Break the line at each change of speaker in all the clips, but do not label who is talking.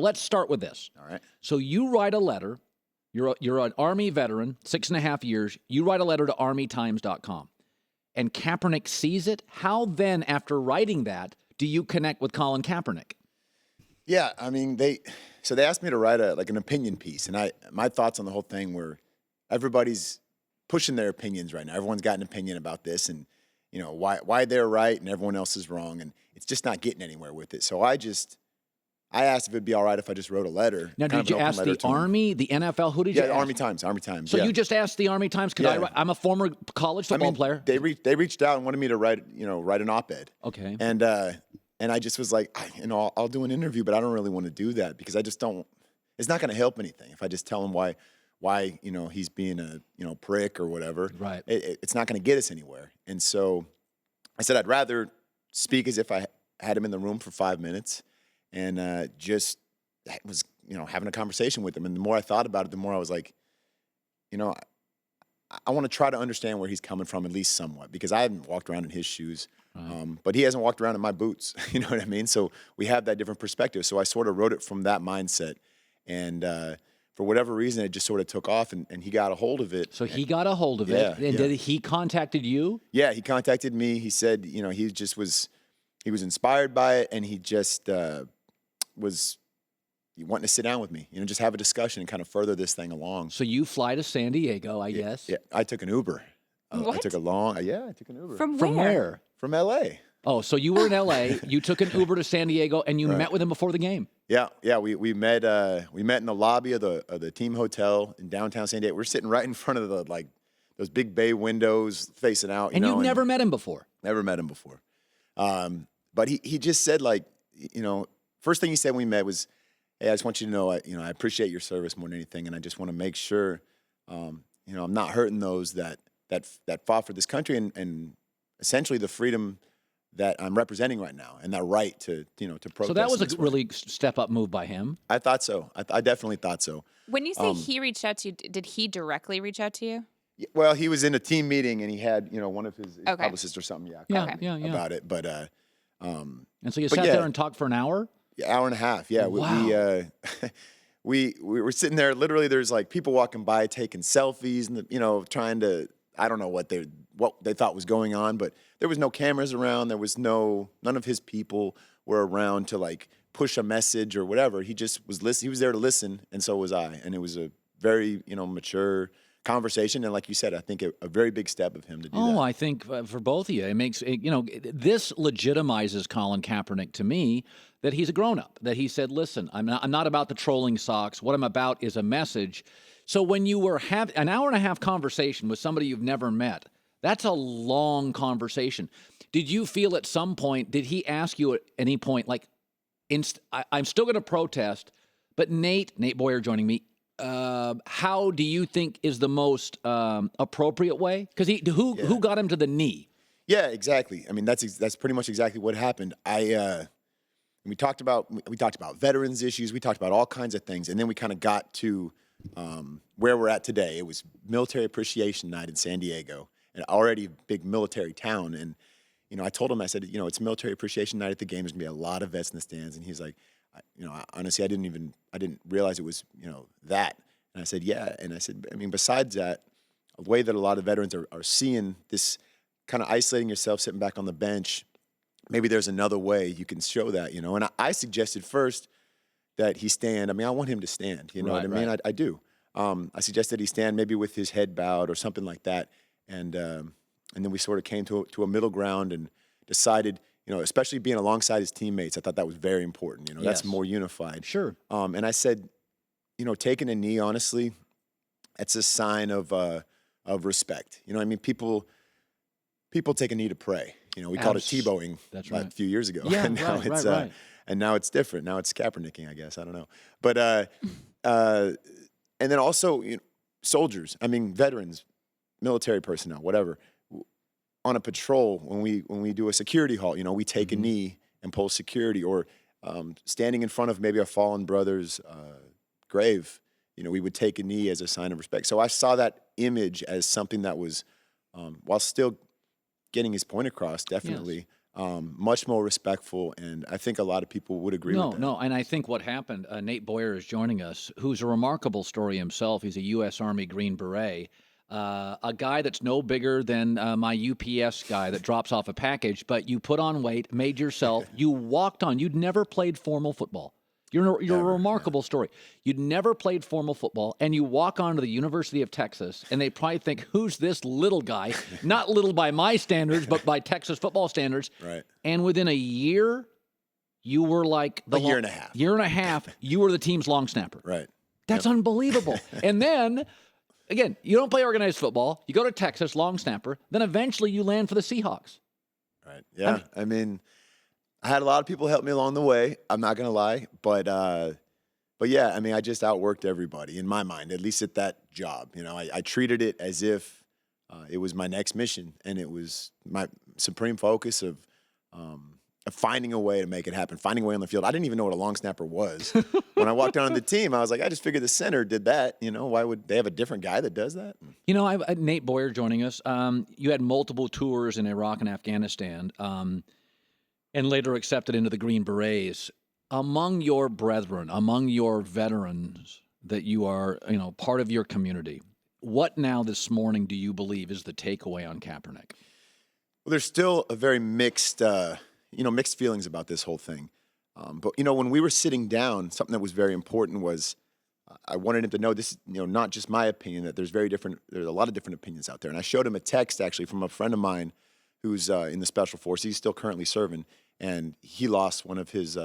let's start with this.
All right.
So you write a letter. You're an Army veteran, 6.5 years. You write a letter to ArmyTimes.com. And Kaepernick sees it. How then, after writing that, do you connect with Colin Kaepernick?
Yeah, I mean, they asked me to write an opinion piece, and my thoughts on the whole thing were everybody's pushing their opinions right now. Everyone's got an opinion about this, and you know why they're right and everyone else is wrong, and it's just not getting anywhere with it. So I asked if it'd be all right if I just wrote a letter.
Now, did you ask the Army, the NFL? Who did you ask?
Army Times. So
you just asked the Army Times? I'm a former college football player.
They reached out and wanted me to write an op-ed.
Okay.
And I just was like, I'll do an interview, but I don't really want to do that because I just don't. It's not going to help anything if I just tell him why he's being a prick or whatever.
Right.
It's not going to get us anywhere. And so I said I'd rather speak as if I had him in the room for 5 minutes. And just was, having a conversation with him. And the more I thought about it, the more I was like, I want to try to understand where he's coming from, at least somewhat, because I haven't walked around in his shoes, but he hasn't walked around in my boots. You know what I mean? So we have that different perspective. So I sort of wrote it from that mindset. And for whatever reason, it just sort of took off, and he got a hold of it.
So he got a hold of it. And did he contacted you?
Yeah, he contacted me. He said, he was inspired by it, and he just was wanting to sit down with me, just have a discussion and kind of further this thing along.
So you fly to San Diego, I guess.
Yeah, I took an Uber.
What?
I took an Uber.
From
where?
From L.A.
Oh, so you were in L.A., you took an Uber to San Diego, and you met with him before the game.
Yeah. We met in the lobby of the team hotel in downtown San Diego. We're sitting right in front of those big bay windows facing out.
And you've never met him before?
Never met him before. But he just said, first thing he said when we met was, "Hey, I just want you to know, I appreciate your service more than anything, and I just want to make sure, I'm not hurting those that fought for this country and essentially the freedom that I'm representing right now and that right to protest."
So that was a really step up move by him.
I thought so. I definitely thought so.
When you say he reached out to you, did he directly reach out to you?
Well, he was in a team meeting and he had one of his publicists or something. About it, but
and so you sat there and talked for an hour.
Yeah, hour and a half. Yeah,
wow.
we were sitting there. Literally, there's people walking by taking selfies and trying to. I don't know what they thought was going on, but there was no cameras around. There was none of his people were around to push a message or whatever. He just was listening. He was there to listen, and so was I. And it was a very mature conversation, and like you said, I think a very big step of him to do that.
Oh, I think for both of you, it makes this legitimizes Colin Kaepernick to me, that he's a grown-up, that he said, listen, I'm not about the trolling socks. What I'm about is a message. So when you were having an hour and a half conversation with somebody you've never met, that's a long conversation. Did you feel at some point, did he ask you at any point, I'm still going to protest, but Nate Boyer joining me, how do you think is the most appropriate way? Because who got him to the knee?
Yeah, exactly. I mean, that's pretty much exactly what happened. We talked about veterans issues. We talked about all kinds of things, and then we kind of got to where we're at today. It was Military Appreciation Night in San Diego, an already big military town. And I told him, I said, it's Military Appreciation Night at the game. There's gonna be a lot of vets in the stands, and he's like, honestly, I didn't realize it was that. And I said, yeah. And I said, I mean, besides that, the way that a lot of veterans are seeing this kind of isolating yourself, sitting back on the bench, maybe there's another way you can show that, And I suggested first that he stand. I mean, I want him to stand. You know what I mean? Right. I do. I suggested he stand maybe with his head bowed or something like that. And then we sort of came to a middle ground and decided, especially being alongside his teammates, I thought that was very important.
Yes.
That's more unified.
Sure.
And I said, taking a knee, honestly, it's a sign of respect. I mean, people take a knee to pray. We called it Tebowing a few years ago.
Yeah,
and now
right.
And now it's different. Now it's Kaepernicking, I guess. I don't know. But and then also soldiers. I mean, veterans, military personnel, whatever. On a patrol, when we do a security halt, we take a knee and pull security, or standing in front of maybe a fallen brother's grave, we would take a knee as a sign of respect. So I saw that image as something that was, while still getting his point across, definitely, much more respectful, and I think a lot of people would agree with that.
No, and I think what happened, Nate Boyer is joining us, who's a remarkable story himself. He's a U.S. Army Green Beret, a guy that's no bigger than my UPS guy that drops off a package, but you put on weight, made yourself, you walked on. You'd never played formal football. You're a remarkable story. You'd never played formal football, and you walk onto the University of Texas, and they probably think, who's this little guy? Not little by my standards, but by Texas football standards.
Right.
And within a year, you were like
A year and a half.
Year and a half, you were the team's long snapper.
Right.
That's unbelievable. And then, again, you don't play organized football. You go to Texas, long snapper. Then eventually you land for the Seahawks.
Right. Yeah. I mean, I had a lot of people help me along the way. I'm not gonna lie, but yeah. I mean, I just outworked everybody in my mind, at least at that job. You know, I treated it as if it was my next mission, and it was my supreme focus of finding a way to make it happen, finding a way on the field. I didn't even know what a long snapper was. When I walked on the team, I was like, I just figured the center did that. You know, why would they have a different guy that does that?
You know, Nate Boyer joining us. You had multiple tours in Iraq and Afghanistan, and later accepted into the Green Berets. Among your brethren, among your veterans that you are, part of your community, what now this morning do you believe is the takeaway on Kaepernick?
Well, there's still a very mixed feelings about this whole thing. But when we were sitting down, something that was very important was I wanted him to know this, not just my opinion, that there's a lot of different opinions out there. And I showed him a text actually from a friend of mine who's in the Special Forces. He's still currently serving, and he lost one of his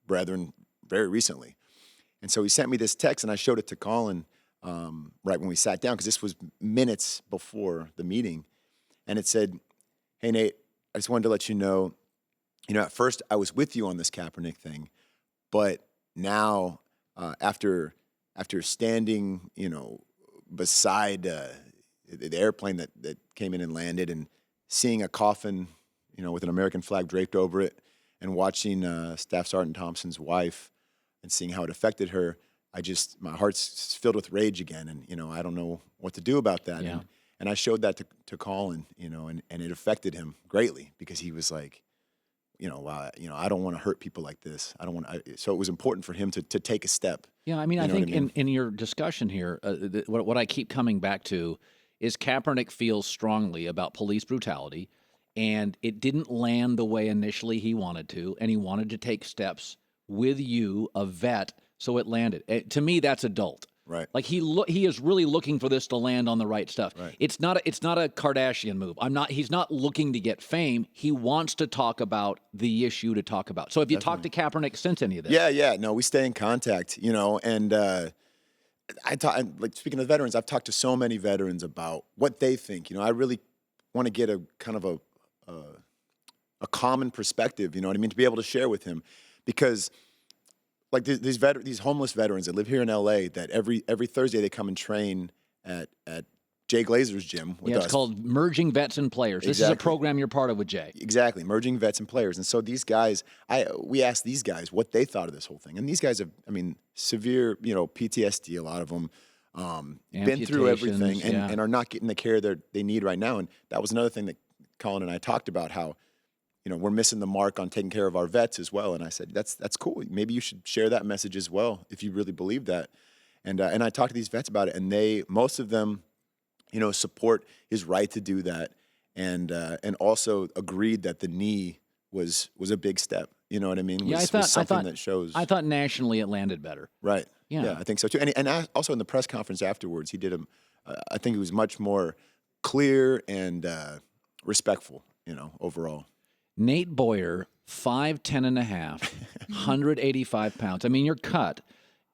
brethren very recently. And so he sent me this text, and I showed it to Colin right when we sat down, because this was minutes before the meeting. And it said, "Hey, Nate, I just wanted to let you know, at first I was with you on this Kaepernick thing, but now after standing, beside the airplane that came in and landed, and seeing a coffin, with an American flag draped over it, and watching Staff Sergeant Thompson's wife and seeing how it affected her, my heart's filled with rage again, and I don't know what to do about that."
Yeah.
And I showed that to Colin, and it affected him greatly, because he was like, I don't want to hurt people like this. I don't want to. So it was important for him to take a step.
Yeah, I mean, I think in your discussion here, what I keep coming back to is Kaepernick feels strongly about police brutality, and it didn't land the way initially he wanted to, and he wanted to take steps with you, a vet, so it landed. To me, that's adult.
Right.
Like he is really looking for this to land on the right stuff.
Right.
It's not a Kardashian move. He's not looking to get fame. He wants to talk about the issue to talk about. So have you talked to Kaepernick since any of this?
Yeah. No, we stay in contact, and speaking of veterans, I've talked to so many veterans about what they think. I really want to get a kind of a common perspective, to be able to share with him, because like these homeless veterans that live here in LA, that every Thursday they come and train at Jay Glazer's gym with us.
It's called Merging Vets and Players. This is a program you're part of with Jay.
Exactly, Merging Vets and Players. And so these guys, we asked these guys what they thought of this whole thing. And these guys have, severe, PTSD, a lot of them, been through everything and are not getting the care that they need right now. And that was another thing that Colin and I talked about, how we're missing the mark on taking care of our vets as well. And I said, that's cool. Maybe you should share that message as well, if you really believe that. And I talked to these vets about it, and most of them, support his right to do that, and also agreed that the knee was a big step. You know what I mean? Was something that shows.
I thought nationally it landed better.
Right.
Yeah,
I think so too. And also in the press conference afterwards, he did I think he was much more clear and respectful, overall.
Nate Boyer, 5'10" and a half, 185 pounds. I mean, you're cut,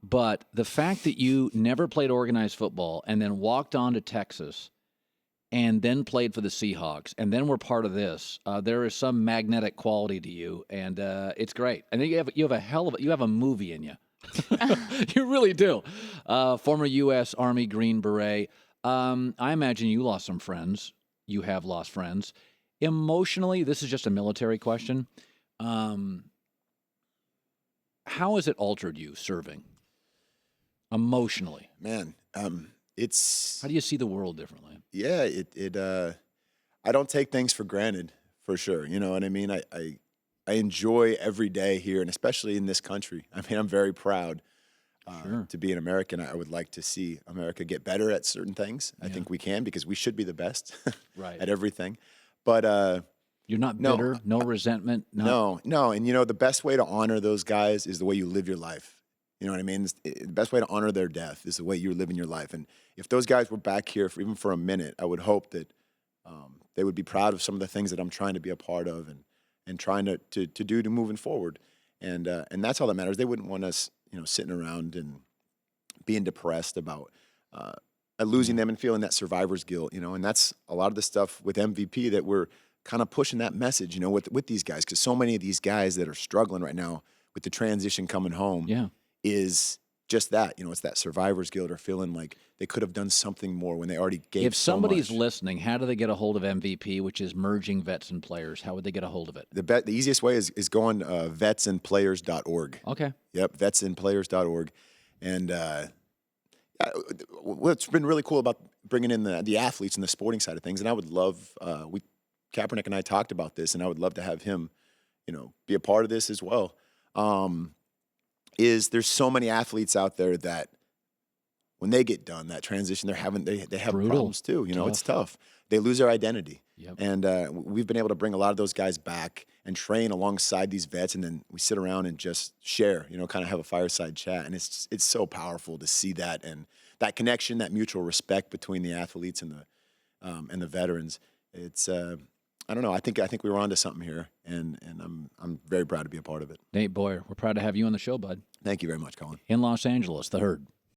but the fact that you never played organized football and then walked on to Texas and then played for the Seahawks and then were part of this, there is some magnetic quality to you, and it's great. I think you have a movie in you. You really do. Former U.S. Army Green Beret. I imagine you lost some friends. You have lost friends. Emotionally, this is just a military question. How has it altered you serving? Emotionally,
man, it's.
How do you see the world differently?
Yeah, I don't take things for granted for sure. You know what I mean? I enjoy every day here, and especially in this country. I mean, I'm very proud to be an American. I would like to see America get better at certain things. I think we can, because we should be the best
Right.
at everything. But
You're not bitter, no resentment.
no. And you know, the best way to honor those guys is the way you live your life. You know what I mean? The best way to honor their death is the way you're living your life. And if those guys were back here even for a minute, I would hope that they would be proud of some of the things that I'm trying to be a part of and trying to do to moving forward. And that's all that matters. They wouldn't want us, you know, sitting around and being depressed about losing them and feeling that survivor's guilt, you know. And that's a lot of the stuff with MVP that we're kind of pushing that message, you know, with these guys, because so many of these guys that are struggling right now with the transition coming home is just that, you know, it's that survivor's guilt or feeling like they could have done something more when they already gave
If
so
somebody's
much.
listening, how do they get a hold of MVP, which is merging vets and players? How would they get a hold of it?
The easiest way is going vetsandplayers.org.
Okay.
Yep, vetsandplayers.org. And what's been really cool about bringing in the athletes and the sporting side of things, and I would love, Kaepernick and I talked about this, and I would love to have him, you know, be a part of this as well, is there's so many athletes out there that when they get done, that transition, they have
Brutal.
problems too. You know, it's tough. They lose their identity.
Yep.
And we've been able to bring a lot of those guys back and train alongside these vets, and then we sit around and just share, you know, kind of have a fireside chat. And it's so powerful to see that, and that connection, that mutual respect between the athletes and the veterans. It's I don't know. I think we were onto something here, and I'm very proud to be a part of it.
Nate Boyer, we're proud to have you on the show, bud.
Thank you very much, Colin.
In Los Angeles, The Herd.